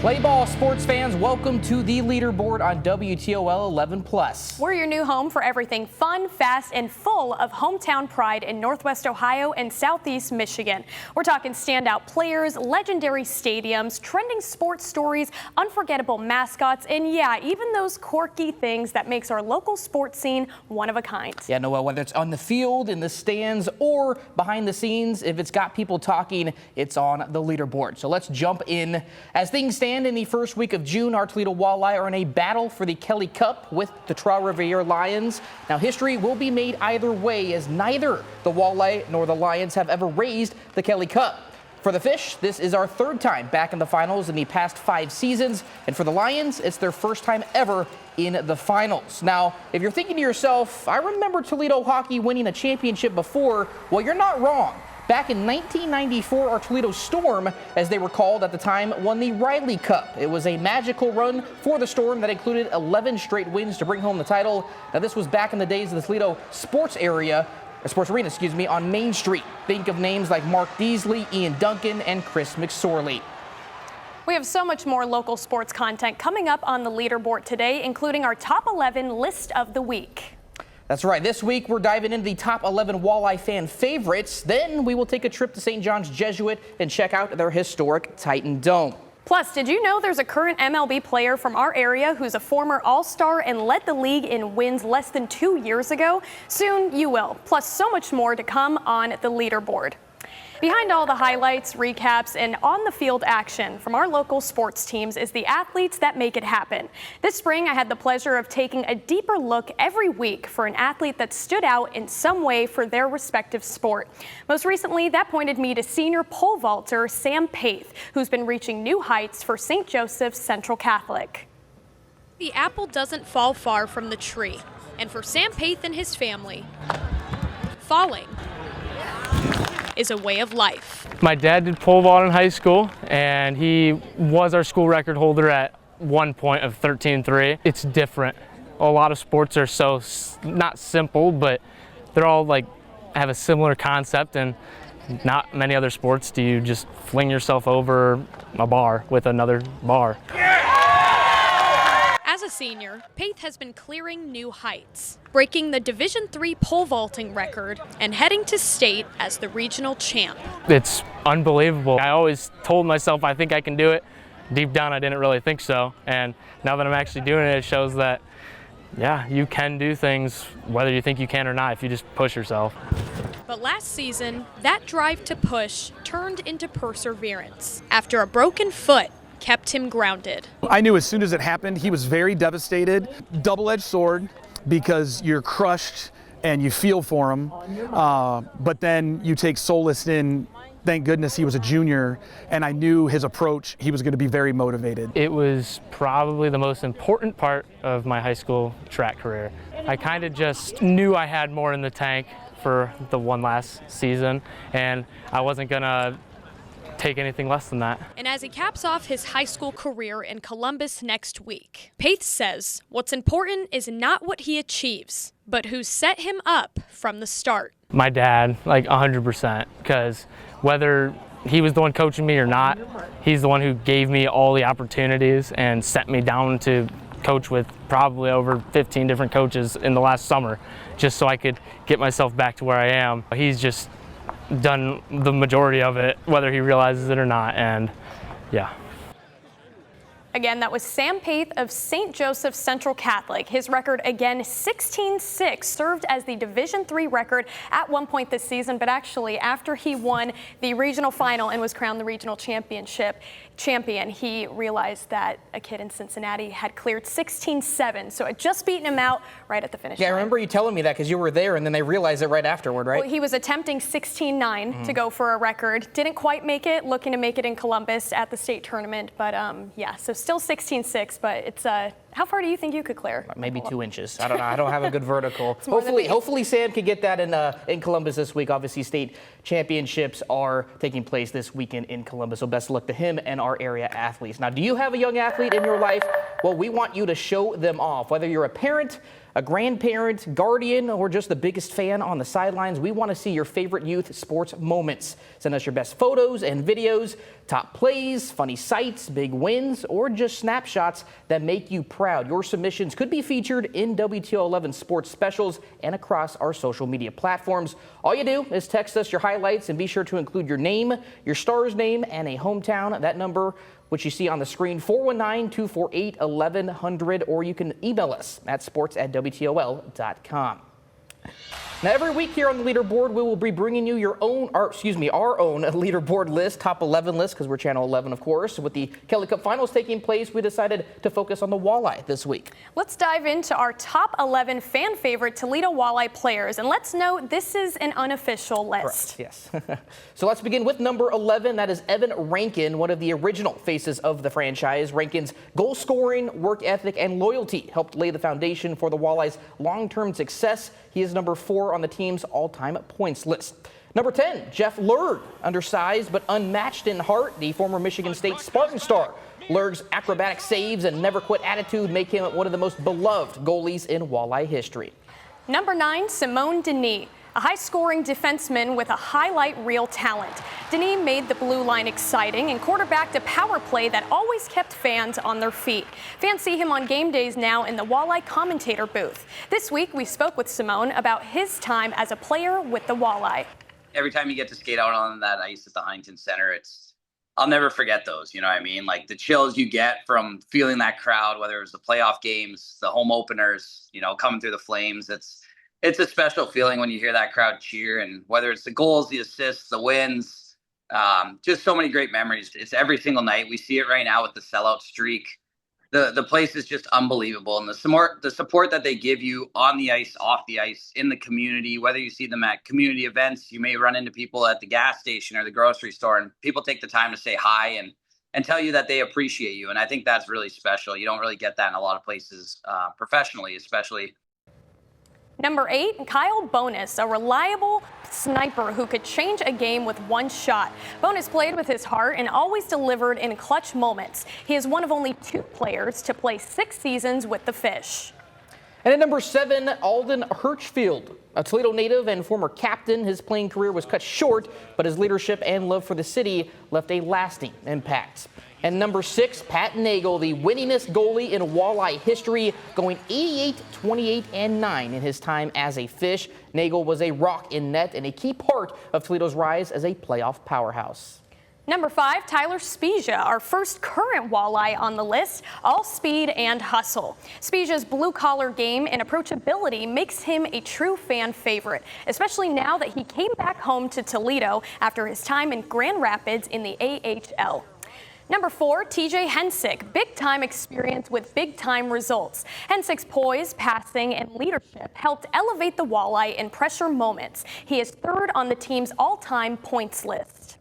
Play ball, sports fans, welcome to the Leaderboard on WTOL 11+. We're your new home for everything fun, fast, and full of hometown pride in Northwest Ohio and Southeast Michigan. We're talking standout players, legendary stadiums, trending sports stories, unforgettable mascots, and yeah, even those quirky things that makes our local sports scene one of a kind. Yeah, Noel, whether it's on the field, in the stands, or behind the scenes, if it's got people talking, it's on the Leaderboard. So let's jump in. As things stand in the first week of June, our Toledo Walleye are in a battle for the Kelly Cup with the Trois Rivieres Lions. Now, history will be made either way, as neither the Walleye nor the Lions have ever raised the Kelly Cup. For the Fish, this is our third time back in the finals in the past 5 seasons, and for the Lions, it's their first time ever in the finals. Now, if you're thinking to yourself, I remember Toledo hockey winning a championship before, well, you're not wrong. Back in 1994, our Toledo Storm, as they were called at the time, won the Riley Cup. It was a magical run for the Storm that included 11 straight wins to bring home the title. Now, this was back in the days of the Toledo sports arena, on Main Street. Think of names like Mark Deasley, Ian Duncan, and Chris McSorley. We have so much more local sports content coming up on the Leaderboard today, including our top 11 list of the week. That's right. This week, we're diving into the top 11 Walleye fan favorites. Then we will take a trip to St. John's Jesuit and check out their historic Titan Dome. Plus, did you know there's a current MLB player from our area who's a former All-Star and led the league in wins less than 2 years ago? Soon you will. Plus, so much more to come on the Leaderboard. Behind all the highlights, recaps, and on-the-field action from our local sports teams is the athletes that make it happen. This spring, I had the pleasure of taking a deeper look every week for an athlete that stood out in some way for their respective sport. Most recently, that pointed me to senior pole vaulter Sam Paeth, who's been reaching new heights for St. Joseph's Central Catholic. The apple doesn't fall far from the tree, and for Sam Paeth and his family, falling is a way of life. My dad did pole vault in high school, and he was our school record holder at one point of 13.3. It's different. A lot of sports are so not simple, but they're all like have a similar concept, and not many other sports do you just fling yourself over a bar with another bar. As a senior, Paeth has been clearing new heights, breaking the Division III pole vaulting record and heading to state as the regional champ. It's unbelievable. I always told myself I think I can do it. Deep down, I didn't really think so. And now that I'm actually doing it, it shows that, yeah, you can do things whether you think you can or not if you just push yourself. But last season, that drive to push turned into perseverance after a broken foot kept him grounded. I knew as soon as it happened, he was very devastated. Double-edged sword, because you're crushed and you feel for him, but then you take solace in, thank goodness he was a junior, and I knew his approach, he was going to be very motivated. It was probably the most important part of my high school track career. I kind of just knew I had more in the tank for the one last season, and I wasn't going to take anything less than that. And as he caps off his high school career in Columbus next week, Paeth says what's important is not what he achieves, but who set him up from the start. My dad, like 100%, because whether he was the one coaching me or not, he's the one who gave me all the opportunities and set me down to coach with probably over 15 different coaches in the last summer, just so I could get myself back to where I am. He's just done the majority of it, whether he realizes it or not, and yeah. Again, that was Sam Paeth of St. Joseph's Central Catholic. His record, again, 16-6, served as the Division III record at one point this season, but actually after he won the regional final and was crowned the regional champion, he realized that a kid in Cincinnati had cleared 16-7, so it just beaten him out right at the finish line. Yeah, I remember you telling me that because you were there, and then they realized it right afterward, right? Well, he was attempting 16-9 to go for a record. Didn't quite make it, looking to make it in Columbus at the state tournament, but yeah, so still 16-6, but it's how far do you think you could clear? Maybe 2 inches. I don't know. I don't have a good vertical. Hopefully Sam can get that in Columbus this week. Obviously, state championships are taking place this weekend in Columbus, so best of luck to him and our area athletes. Now, do you have a young athlete in your life? Well, we want you to show them off. Whether you're a parent, a grandparent, guardian, or just the biggest fan on the sidelines, we want to see your favorite youth sports moments. Send us your best photos and videos, top plays, funny sights, big wins, or just snapshots that make you proud. Your submissions could be featured in WTOL 11 sports specials and across our social media platforms. All you do is text us your highlights and be sure to include your name, your star's name, and a hometown. That number, which you see on the screen, 419-248-1100, or you can email us at sports@WTOL.com. Now, every week here on the Leaderboard, we will be bringing you our own Leaderboard list, top 11 list, because we're Channel 11, of course. With the Kelly Cup Finals taking place, we decided to focus on the Walleye this week. Let's dive into our top 11 fan favorite Toledo Walleye players. And let's note, this is an unofficial list. Correct, yes. So let's begin with number 11. That is Evan Rankin, one of the original faces of the franchise. Rankin's goal scoring, work ethic, and loyalty helped lay the foundation for the Walleye's long-term success. He is number 4 on the team's all-time points list. Number 10, Jeff Lurg, undersized but unmatched in heart, the former Michigan State Spartan star. Lurg's acrobatic saves and never-quit attitude make him one of the most beloved goalies in Walleye history. Number 9, Simone Denis, a high-scoring defenseman with a highlight reel talent. Denis made the blue line exciting and quarterbacked a power play that always kept fans on their feet. Fans see him on game days now in the Walleye commentator booth. This week, we spoke with Simone about his time as a player with the Walleye. Every time you get to skate out on that ice at the Huntington Center, I'll never forget those, you know what I mean? Like the chills you get from feeling that crowd, whether it was the playoff games, the home openers, coming through the flames. It's a special feeling when you hear that crowd cheer, and whether it's the goals, the assists, the wins, just so many great memories. It's every single night. We see it right now with the sellout streak. The place is just unbelievable, and the support that they give you on the ice, off the ice, in the community, whether you see them at community events, you may run into people at the gas station or the grocery store, and people take the time to say hi and tell you that they appreciate you. And I think that's really special. You don't really get that in a lot of places professionally, especially. Number 8, Kyle Bonus, a reliable sniper who could change a game with one shot. Bonus played with his heart and always delivered in clutch moments. He is one of only 2 players to play 6 seasons with the Fish. And at number 7, Alden Hirschfield, a Toledo native and former captain. His playing career was cut short, but his leadership and love for the city left a lasting impact. And number 6, Pat Nagel, the winningest goalie in Walleye history, going 88, 28, and 9 in his time as a Fish. Nagel was a rock in net and a key part of Toledo's rise as a playoff powerhouse. Number 5, Tyler Spezia, our first current Walleye on the list, all speed and hustle. Spezia's blue-collar game and approachability makes him a true fan favorite, especially now that he came back home to Toledo after his time in Grand Rapids in the AHL. Number 4, TJ Hensick, big-time experience with big-time results. Hensick's poise, passing, and leadership helped elevate the Walleye in pressure moments. He is 3rd on the team's all-time points list.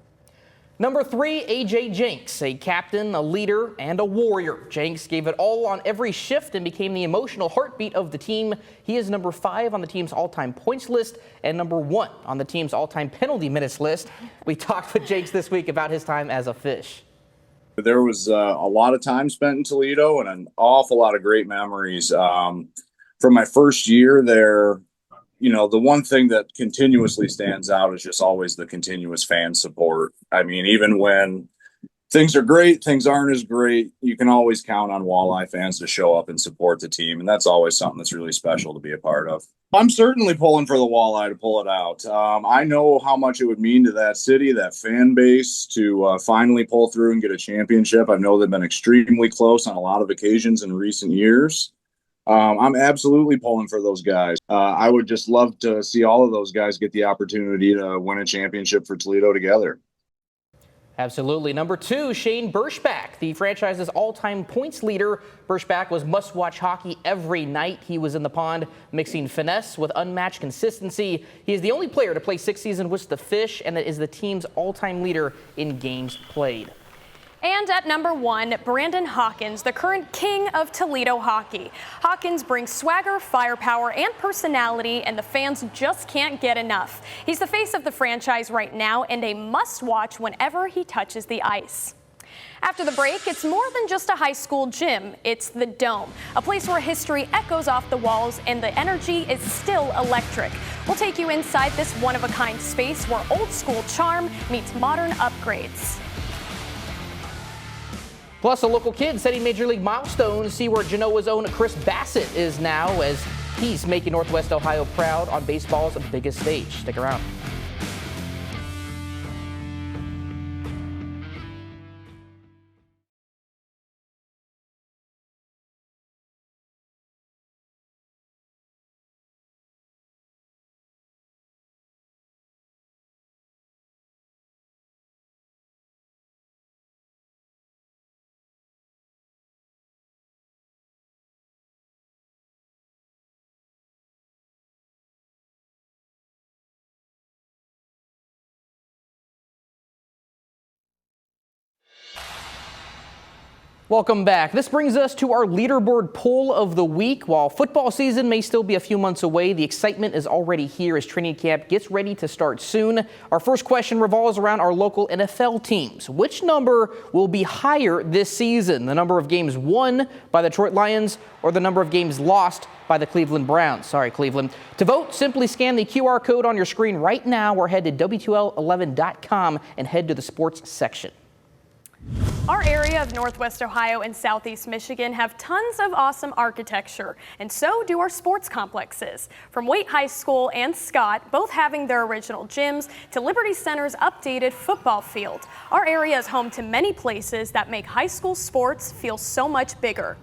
Number 3, AJ Jenks, a captain, a leader, and a warrior. Jenks gave it all on every shift and became the emotional heartbeat of the team. He is number 5 on the team's all-time points list and number 1 on the team's all-time penalty minutes list. We talked with Jenks this week about his time as a Fish. There was a lot of time spent in Toledo and an awful lot of great memories. From my first year there, the one thing that continuously stands out is just always the continuous fan support. I mean, even when things are great, things aren't as great, you can always count on Walleye fans to show up and support the team. And that's always something that's really special to be a part of. I'm certainly pulling for the Walleye to pull it out. I know how much it would mean to that city, that fan base, to finally pull through and get a championship. I know they've been extremely close on a lot of occasions in recent years. I'm absolutely pulling for those guys. I would just love to see all of those guys get the opportunity to win a championship for Toledo together. Absolutely. Number 2, Shane Burschbach, the franchise's all-time points leader. Burschbach was must-watch hockey every night. He was in the pond, mixing finesse with unmatched consistency. He is the only player to play 6 seasons with the Fish and is the team's all-time leader in games played. And at number 1, Brandon Hawkins, the current king of Toledo hockey. Hawkins brings swagger, firepower, and personality, and the fans just can't get enough. He's the face of the franchise right now and a must-watch whenever he touches the ice. After the break, it's more than just a high school gym. It's the Dome, a place where history echoes off the walls and the energy is still electric. We'll take you inside this one-of-a-kind space where old-school charm meets modern upgrades. Plus, a local kid setting Major League milestones. See where Genoa's own Chris Bassett is now as he's making Northwest Ohio proud on baseball's biggest stage. Stick around. Welcome back. This brings us to our leaderboard poll of the week. While football season may still be a few months away, the excitement is already here as training camp gets ready to start soon. Our first question revolves around our local NFL teams. Which number will be higher this season? The number of games won by the Detroit Lions or the number of games lost by the Cleveland Browns? Sorry, Cleveland. To vote, simply scan the QR code on your screen right now or head to WTOL11.com and head to the sports section. Our area of Northwest Ohio and Southeast Michigan have tons of awesome architecture, and so do our sports complexes. From Waite High School and Scott, both having their original gyms, to Liberty Center's updated football field. Our area is home to many places that make high school sports feel so much bigger.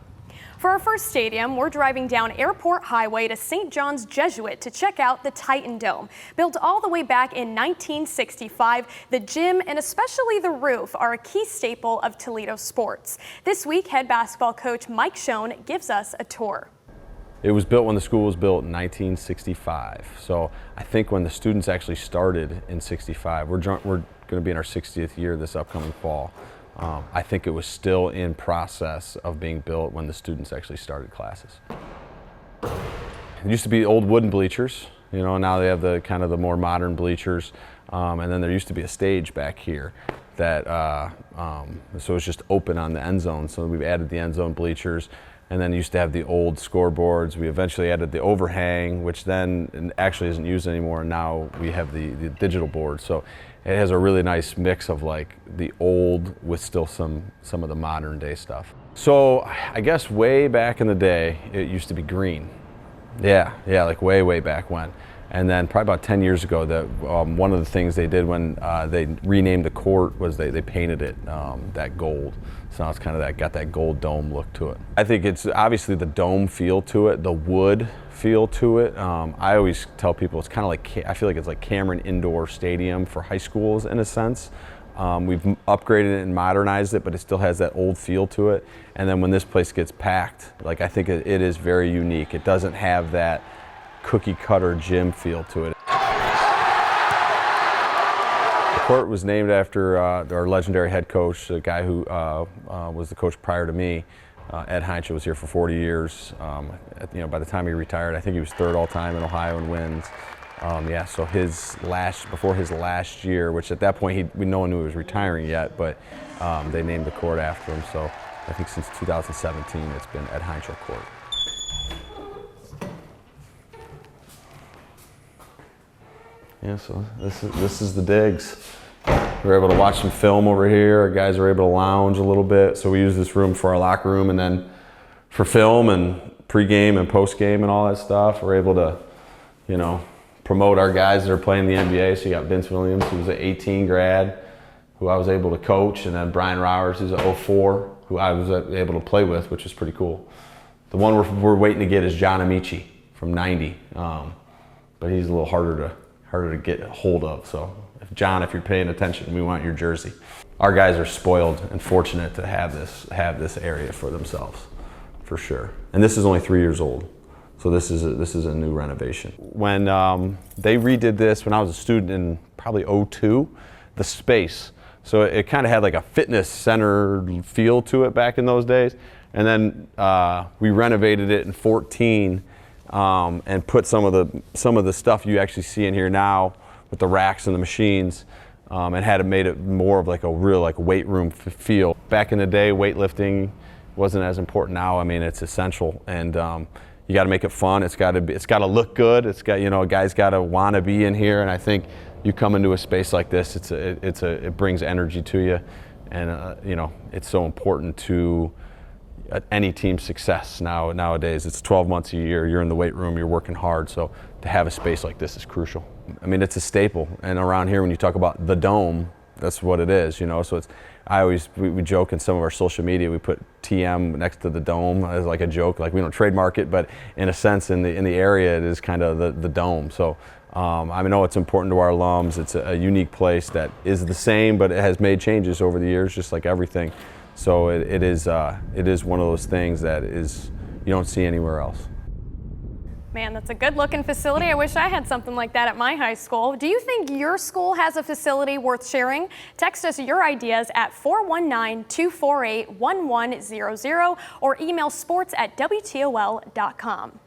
For our first stadium, we're driving down Airport Highway to St. John's Jesuit to check out the Titan Dome. Built all the way back in 1965, the gym and especially the roof are a key staple of Toledo sports. This week, head basketball coach Mike Schoen gives us a tour. It was built when the school was built in 1965. So I think when the students actually started in 65, we're going to be in our 60th year this upcoming fall. I think it was still in process of being built when the students actually started classes. It used to be old wooden bleachers, you know, now they have the kind of the more modern bleachers. And then there used to be a stage back here that, so it was just open on the end zone. So we've added the end zone bleachers. And then used to have the old scoreboards. We eventually added the overhang, which then actually isn't used anymore. And now we have the digital board. So it has a really nice mix of like the old with still some of the modern day stuff. So I guess way back in the day, it used to be green. Yeah, like way back when. And then probably about 10 years ago, one of the things they did when they renamed the court was they painted it that gold. So now it's kind of got that gold dome look to it. I think it's obviously the dome feel to it, the wood feel to it. I always tell people it's kind of like, I feel like it's like Cameron Indoor Stadium for high schools in a sense. We've upgraded it and modernized it, but it still has that old feel to it. And then when this place gets packed, like I think it is very unique. It doesn't have that cookie cutter gym feel to it. The court was named after our legendary head coach, the guy who was the coach prior to me. Ed Heinz was here for 40 years. By the time he retired, I think he was third all time in Ohio in wins. So before his last year, which at that point no one knew he was retiring yet, but they named the court after him. So I think since 2017, it's been Ed Heinz Court. Yeah, so this is the digs. We're able to watch some film over here. Our guys are able to lounge a little bit. So we use this room for our locker room, and then for film and pregame and postgame and all that stuff, we're able to, promote our guys that are playing the NBA. So you got Vince Williams, who's an 18 grad, who I was able to coach, and then Brian Rowers, who's an 04, who I was able to play with, which is pretty cool. The one we're waiting to get is John Amici from 90, but he's a little harder to get a hold of. So John, if you're paying attention, we want your jersey. Our guys are spoiled and fortunate to have this area for themselves, for sure. And this is only 3 years old, so this is a new renovation. When they redid this, when I was a student in probably 02, the space. So it kind of had like a fitness center feel to it back in those days. And then we renovated it in 14 and put some of the stuff you actually see in here now with the racks and the machines and had made it more of like a real like weight room feel. Back in the day, weightlifting wasn't as important. Now, I mean, it's essential, and you got to make it fun. It's got to look good. It's got, you know, a guy's got to want to be in here, and I think you come into a space like this, it brings energy to you, and you know, it's so important to any team's success nowadays. It's 12 months a year. You're in the weight room. You're working hard. So to have a space like this is crucial. I mean, it's a staple. And around here, when you talk about the dome, that's what it is. You know. So we joke in some of our social media. We put TM next to the dome as like a joke. Like we don't trademark it, but in a sense, in the area, it is kind of the dome. So. I know it's important to our alums. It's a unique place that is the same, but it has made changes over the years, just like everything. So it is one of those things that is you don't see anywhere else. Man, that's a good-looking facility. I wish I had something like that at my high school. Do you think your school has a facility worth sharing? Text us your ideas at 419-248-1100 or email sports@WTOL.com.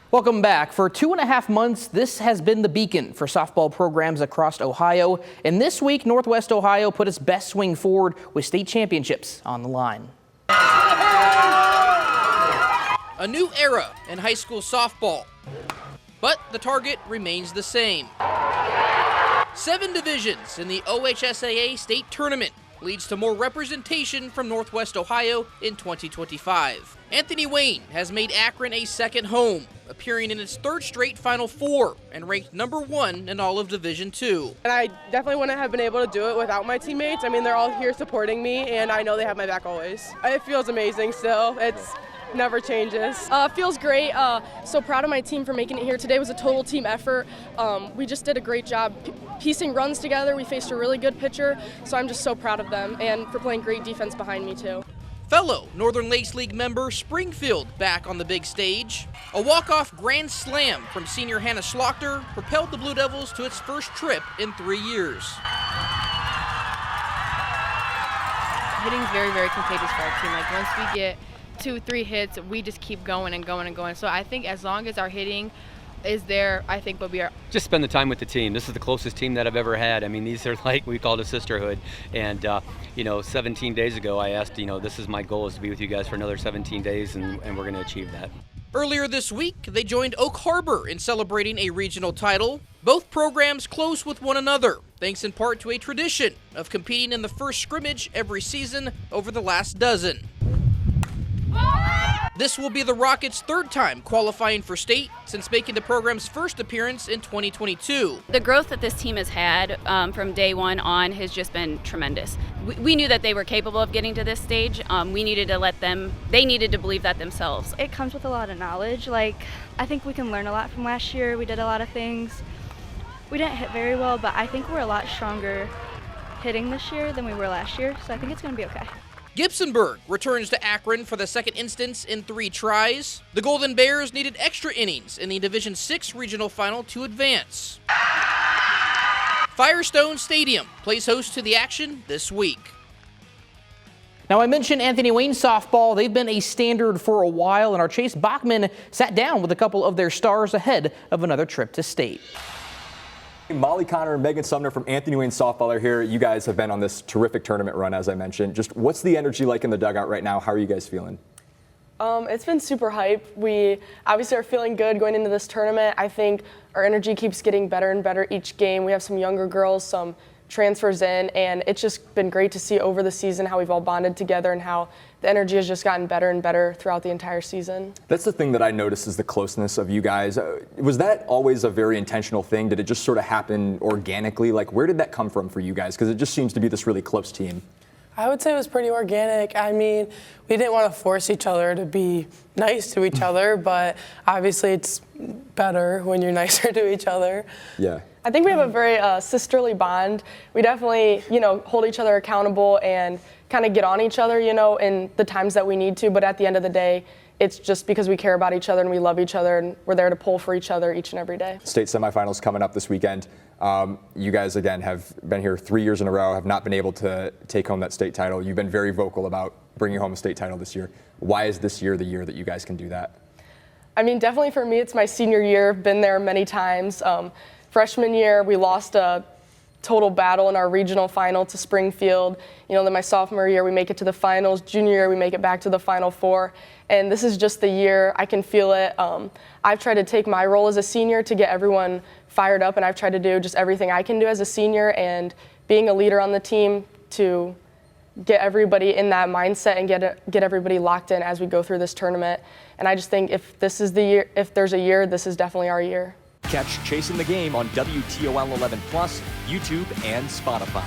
Welcome back. For 2.5 months, this has been the beacon for softball programs across Ohio. And this week, Northwest Ohio put its best swing forward with state championships on the line. A new era in high school softball, but the target remains the same. 7 divisions in the OHSAA state tournament leads to more representation from Northwest Ohio in 2025. Anthony Wayne has made Akron a second home, appearing in its 3rd straight Final Four and ranked #1 in all of Division II. And I definitely wouldn't have been able to do it without my teammates. I mean, they're all here supporting me, and I know they have my back always. It feels amazing still. It's never changes. Feels great. So proud of my team for making it here. Today was a total team effort. We just did a great job piecing runs together. We faced a really good pitcher, so I'm just so proud of them and for playing great defense behind me too. Fellow Northern Lakes League member Springfield back on the big stage. A walk-off grand slam from senior Hannah Schlochter propelled the Blue Devils to its first trip in 3 years. Hitting's very, very contagious for our team. Like once we get 2-3 hits, we just keep going and going and going. So I think as long as our hitting is there, I think we'll be just spend the time with the team. This is the closest team that I've ever had. I mean, these are like, we call it a sisterhood. And, 17 days ago, I asked, this is my goal, is to be with you guys for another 17 days, and we're going to achieve that. Earlier this week, they joined Oak Harbor in celebrating a regional title. Both programs close with one another, thanks in part to a tradition of competing in the first scrimmage every season over the last dozen. This will be the Rockets' 3rd time qualifying for state since making the program's first appearance in 2022. The growth that this team has had from day one on has just been tremendous. We knew that they were capable of getting to this stage. We needed to they needed to believe that themselves. It comes with a lot of knowledge. I think we can learn a lot from last year. We did a lot of things. We didn't hit very well, but I think we're a lot stronger hitting this year than we were last year, so I think it's going to be okay. Gibsonburg returns to Akron for the second instance in 3 tries. The Golden Bears needed extra innings in the Division VI regional final to advance. Firestone Stadium plays host to the action this week. Now, I mentioned Anthony Wayne softball. They've been a standard for a while, and our Chase Bachman sat down with a couple of their stars ahead of another trip to state. Molly Connor and Megan Sumner from Anthony Wayne softball are here. You guys have been on this terrific tournament run, as I mentioned. Just what's the energy like in the dugout right now? How are you guys feeling? It's been super hype. We obviously are feeling good going into this tournament. I think our energy keeps getting better and better each game. We have some younger girls, some transfers in, and it's just been great to see over the season how we've all bonded together and how the energy has just gotten better and better throughout the entire season. That's the thing that I noticed is the closeness of you guys. Was that always a very intentional thing? Did it just sort of happen organically? Where did that come from for you guys? Because it just seems to be this really close team. I would say it was pretty organic. I mean, we didn't want to force each other to be nice to each other, but obviously it's better when you're nicer to each other. Yeah. I think we have a very sisterly bond. We definitely, hold each other accountable and kind of get on each other, in the times that we need to. But at the end of the day, it's just because we care about each other and we love each other and we're there to pull for each other each and every day. State semifinals coming up this weekend. You guys, again, have been here 3 years in a row, have not been able to take home that state title. You've been very vocal about bringing home a state title this year. Why is this year the year that you guys can do that? I mean, definitely for me, it's my senior year. Been there many times. Freshman year, we lost a total battle in our regional final to Springfield. Then my sophomore year, we make it to the finals. Junior year, we make it back to the Final Four. And this is just the year. I can feel it. I've tried to take my role as a senior to get everyone fired up, and I've tried to do just everything I can do as a senior and being a leader on the team to get everybody in that mindset and get everybody locked in as we go through this tournament. And I just think if this is the year, if there's a year, this is definitely our year. Catch Chasing the Game on WTOL 11+, YouTube, and Spotify.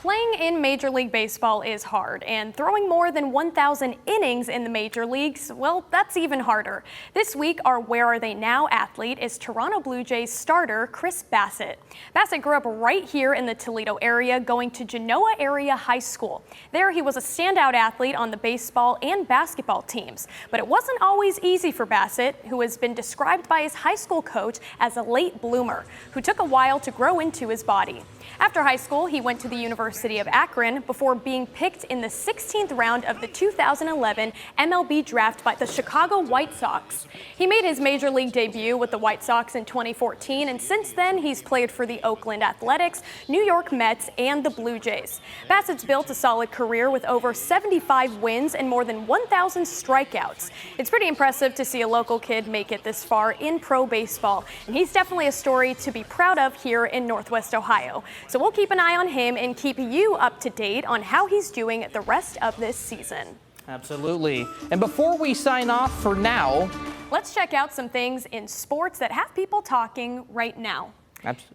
Playing in Major League Baseball is hard, and throwing more than 1,000 innings in the major leagues, well, that's even harder. This week, our Where Are They Now athlete is Toronto Blue Jays starter Chris Bassett. Bassett grew up right here in the Toledo area, going to Genoa Area High School. There, he was a standout athlete on the baseball and basketball teams. But it wasn't always easy for Bassett, who has been described by his high school coach as a late bloomer, who took a while to grow into his body. After high school, he went to the University of Akron before being picked in the 16th round of the 2011 MLB draft by the Chicago White Sox. He made his major league debut with the White Sox in 2014, and since then he's played for the Oakland Athletics, New York Mets, and the Blue Jays. Bassett's built a solid career with over 75 wins and more than 1,000 strikeouts. It's pretty impressive to see a local kid make it this far in pro baseball, and he's definitely a story to be proud of here in Northwest Ohio. So we'll keep an eye on him and keep you up to date on how he's doing the rest of this season. Absolutely. And before we sign off for now, let's check out some things in sports that have people talking right now.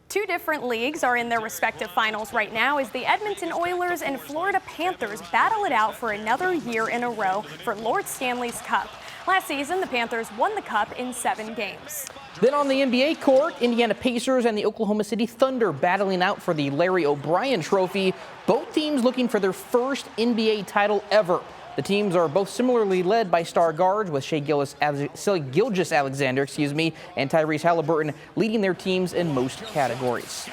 Two different leagues are in their respective finals right now as the Edmonton Oilers and Florida Panthers battle it out for another year in a row for Lord Stanley's Cup. Last season, the Panthers won the Cup in 7 games. Then on the NBA court, Indiana Pacers and the Oklahoma City Thunder battling out for the Larry O'Brien Trophy. Both teams looking for their first NBA title ever. The teams are both similarly led by star guards, with Shai Gilgeous-Alexander, and Tyrese Halliburton leading their teams in most categories.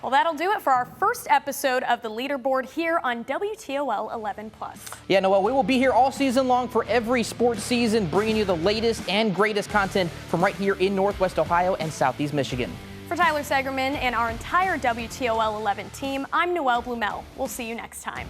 Well, that'll do it for our first episode of the Leaderboard here on WTOL 11+. Yeah, Noelle, we will be here all season long for every sports season, bringing you the latest and greatest content from right here in Northwest Ohio and Southeast Michigan. For Tyler Segerman and our entire WTOL 11 team, I'm Noelle Blumel. We'll see you next time.